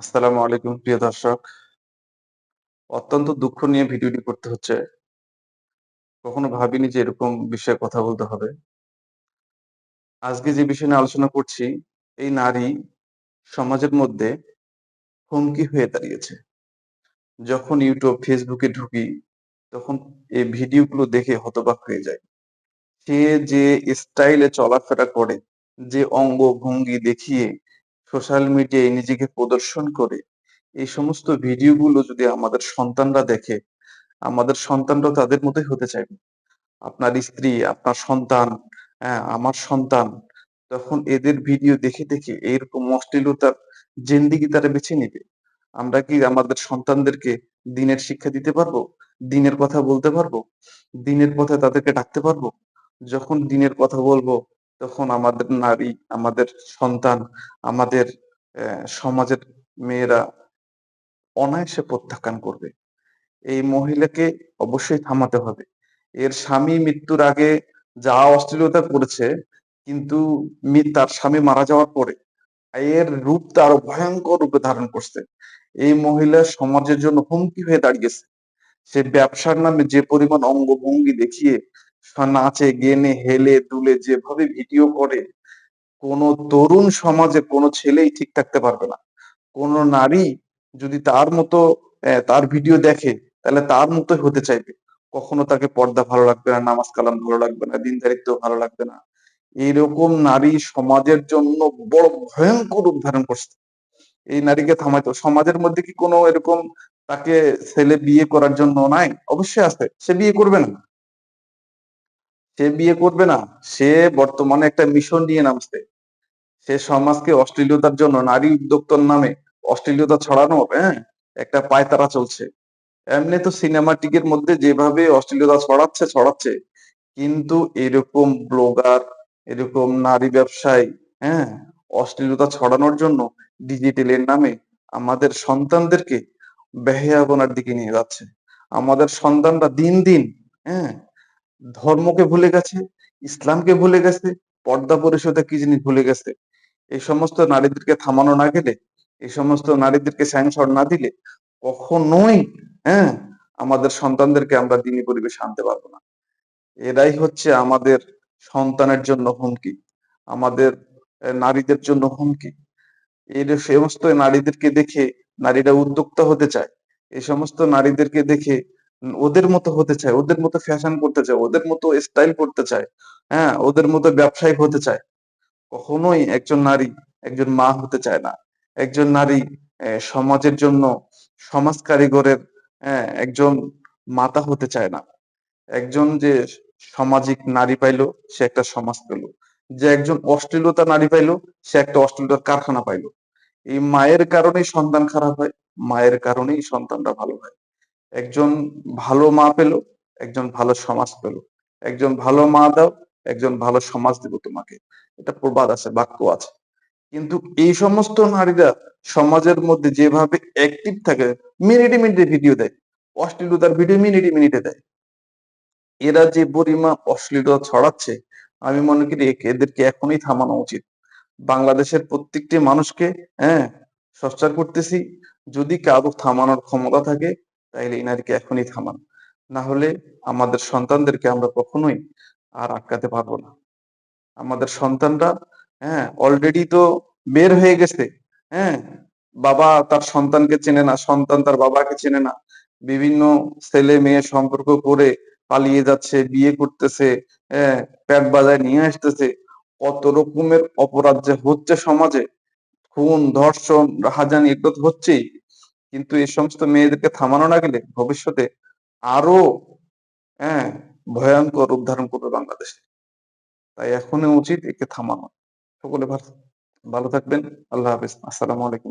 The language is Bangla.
আসসালামু আলাইকুম প্রিয় দর্শক। অত্যন্ত দুঃখ নিয়ে ভিডিওটি করতে হচ্ছে। কখনো ভাবিনি যে এরকম বিষয়ে কথা বলতে হবে। আজকে যে বিষয় নিয়ে আলোচনা করছি, এই নারী সমাজের মধ্যে হুমকি হয়ে দাঁড়িয়েছে। যখন YouTube, Facebook এ ঢুকি, তখন এই ভিডিওগুলো দেখে হতবাক হয়ে যাই। সে যে স্টাইলে চলাফেরা করে, যে অঙ্গভঙ্গি দেখিয়ে সোশ্যাল মিডিয়ায় নিজেকে প্রদর্শন করে, এই সমস্ত ভিডিওগুলো যদি আমাদের সন্তানরা দেখে, আমাদের সন্তানরাও তাদের মতোই হতে চাইবে। আপনার স্ত্রী, আপনার সন্তান, আমার সন্তান, তখন এদের ভিডিও দেখে দেখে এইরকম অশ্লীলতার জিন্দেগি তারা বেছে নিবে। আমরা কি আমাদের সন্তানদেরকে দিনের শিক্ষা দিতে পারবো? দিনের কথা বলতে পারবো? দিনের পথে তাদেরকে ডাকতে পারবো? যখন দিনের কথা বলবো, তখন আমাদের নারী, আমাদের সন্তান, আমাদের সমাজের মেয়েরা অনায়াসে প্রত্যাখ্যান করবে। এই মহিলাকে অবশ্যই থামাতে হবে। এর স্বামী মৃত্যুর আগে যা অশ্লীলতা করেছে, কিন্তু তার স্বামী মারা যাওয়ার পরে এর রূপটা আরো ভয়ঙ্কর রূপে ধারণ করছে। এই মহিলা সমাজের জন্য হুমকি হয়ে দাঁড়িয়েছে। সে ব্যবসার নামে যে পরিমাণ অঙ্গভঙ্গি দেখিয়ে নাচে, গেনে, হেলে দুলে যেভাবে ভিডিও করে, কোনো তরুণ সমাজে কোনো ছেলেই ঠিক থাকতে পারবে না। কোন নারী যদি তার মতো তার ভিডিও দেখে, তাহলে তার মতোই হতে চাইবে। কখনো তাকে পর্দা ভালো লাগবে না, নামাজ কালাম ভালো লাগবে না, দিনদারিত্ব ভালো লাগবে না। এইরকম নারী সমাজের জন্য বড় ভয়ঙ্কর রূপ ধারণ করছে। এই নারীকে থামাইতে হবে। সমাজের মধ্যে কি কোনো এরকম তাকে ছেলে বিয়ে করার জন্য নাই? অবশ্যই আছে। সে বিয়ে করবে না। সে বিয়ে করবে না। সে বর্তমানে একটা মিশন নিয়ে নামছে। সে সমাজকে অশ্লীলতার জন্য নারী উদ্যোক্তার নামে অশ্লীলতা ছড়ানোর একটা পায়তারা চলছে। এমনি তো সিনেমাটিকের মধ্যে যেভাবে অশ্লীলতা ছড়াচ্ছে ছড়াচ্ছে, কিন্তু এরকম ব্লগার, এরকম নারী ব্যবসায়ী, হ্যাঁ, অশ্লীলতা ছড়ানোর জন্য ডিজিটালের নামে আমাদের সন্তানদেরকে বেহায়াপনার দিকে নিয়ে যাচ্ছে। আমাদের সন্তানরা দিন দিন, হ্যাঁ, ধর্মকে ভুলে গেছে, ইসলামকে ভুলে গেছে, পর্দা পরিষদে কি জিনিস ভুলে গেছে। এই সমস্ত নারীদেরকে থামানো না গেলে, এই সমস্ত নারীদেরকে স্যাংশন না দিলে কখনোই, হ্যাঁ, আমাদের সন্তানদেরকে আমরা দিনী পরিবেশে আনতে পারবো না। এরাই হচ্ছে আমাদের সন্তানের জন্য হুমকি, আমাদের নারীদের জন্য হুমকি। এই যে সমস্ত নারীদেরকে দেখে নারীরা উদ্যোক্তা হতে চায়। এই সমস্ত নারীদেরকে দেখে ওদের মতো হতে চায়, ওদের মতো ফ্যাশন করতে চায়, ওদের মতো স্টাইল করতে চায়, হ্যাঁ, ওদের মতো ব্যবসায়ী হতে চায়। কখনোই একজন নারী একজন মা হতে চায় না। একজন নারী সমাজের জন্য সমাজ কারিগরের একজন মাতা হতে চায় না। একজন যে সামাজিক নারী পাইলো, সে একটা সমাজ পেল। যে একজন অশ্লীলতা নারী পাইলো, সে একটা অশ্লীলতার কারখানা পাইলো। এই মায়ের কারণেই সন্তান খারাপ হয়, মায়ের কারণেই সন্তানরা ভালো হয়। একজন ভালো মা পেল, একজন ভালো সমাজ পেল। একজন ভালো মা দাও, একজন ভালো সমাজ দেব তোমাকে। এটা প্রবাদ আছে, বাক্য আছে। কিন্তু এই সমস্ত নারীরা সমাজের মধ্যে যেভাবে অ্যাক্টিভ থাকে, মিনিটে মিনিটে ভিডিও দেয়, অশ্লীলতার ভিডিও মিনিটে মিনিটে দেয়। এরা যে পরিমাণ অশ্লীলতা ছড়াচ্ছে, আমি মনে করি এদেরকে এখনই থামানো উচিত। বাংলাদেশের প্রত্যেকটি মানুষকে, হ্যাঁ, সোচ্চার করতেছি, যদি কারো থামানোর ক্ষমতা থাকে, তাইলে এই নারীকে এখনই থামান। না হলে আমাদের সন্তানদেরকে আমরা কখনোই আর আটকাতে পারবো না। আমাদের সন্তানরা, হ্যাঁ, অলরেডি তো বের হয়ে গেছে। হ্যাঁ, বাবা তার সন্তানকে চেনে না, সন্তান তার বাবাকে চেনে না। বিভিন্ন ছেলে মেয়ে সম্পর্ক করে পালিয়ে যাচ্ছে, বিয়ে করতেছে, হ্যাঁ, পেট বাজায় নিয়ে আসতেছে। কত রকমের অপরাধ যে হচ্ছে সমাজে, খুন, ধর্ষণ, রাহাজানি, এগুলো তো হচ্ছেই। কিন্তু এই সমস্ত মেয়েদেরকে থামানো না গেলে ভবিষ্যতে আরো, হ্যাঁ, ভয়ঙ্কর রূপ ধারণ করবে বাংলাদেশ। তাই এখনই উচিত একে থামানো। সকলে ভালো ভালো থাকবেন। আল্লাহ হাফেজ। আসসালামু আলাইকুম।